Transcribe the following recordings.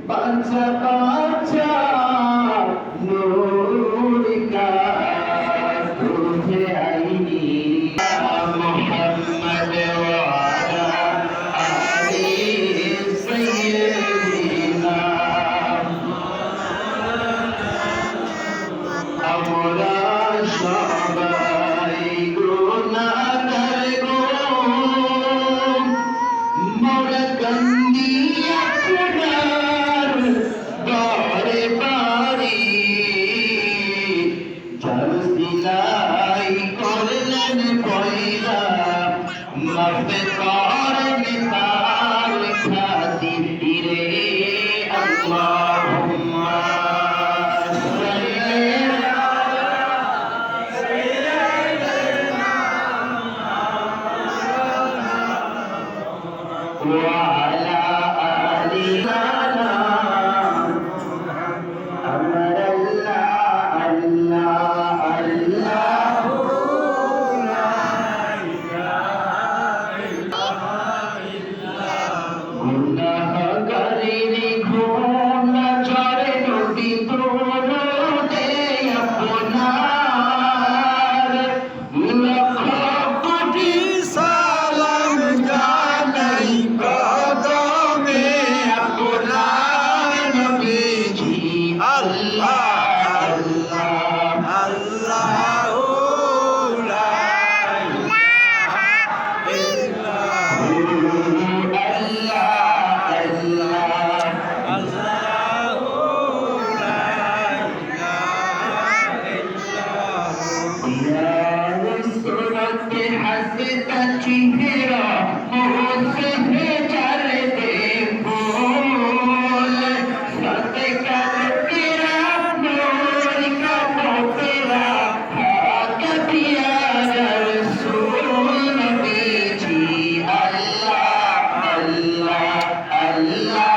বাঁচা বাঁচা নূর का तुझे आईनी मोहम्मद वाला आले सैयदना আমরা সবাই গুনাহগার গো মওলা কান্দি আপনার দরে বাড়ি যার সিলাই করলেন পয়দা মাফ করেন তার খাতিরে আল্লাহুম্মা وعلى آل سيدنا أمر الله الله الله গুনাহগারের ঘুম ঝরে নদী দরুদে আপনার লক্ষ কোটি সালাম জানাই কদমে আপনার নবীজি আল্লাহ আল্লাহ আল্লাহ हंसता चेहरा मुँह से चल दे फूल सत्कार तेरा नूर का तेरा खाक दिया रसूल नबी जी अल्लाह अल्लाह अल्लाह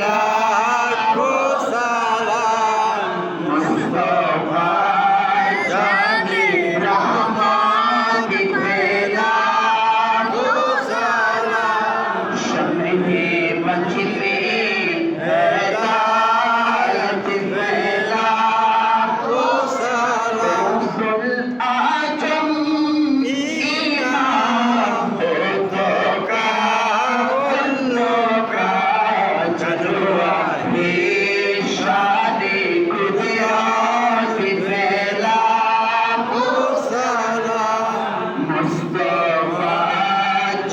লাখো সালাম মুস্তাফা জানে রহমত দিতে লাখো সালাম সামনে বাঁচলে হেদায়েত দিতে লাখো সালাম রসুল আজম ইমাম হোকা লোকা চলুয়া হে শাদি কুদিয়াত দিতে লাখো সালাম মুস্তাফা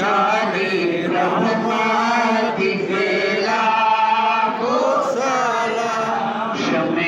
জানে রহমত দিতে লাখো সালাম সামনে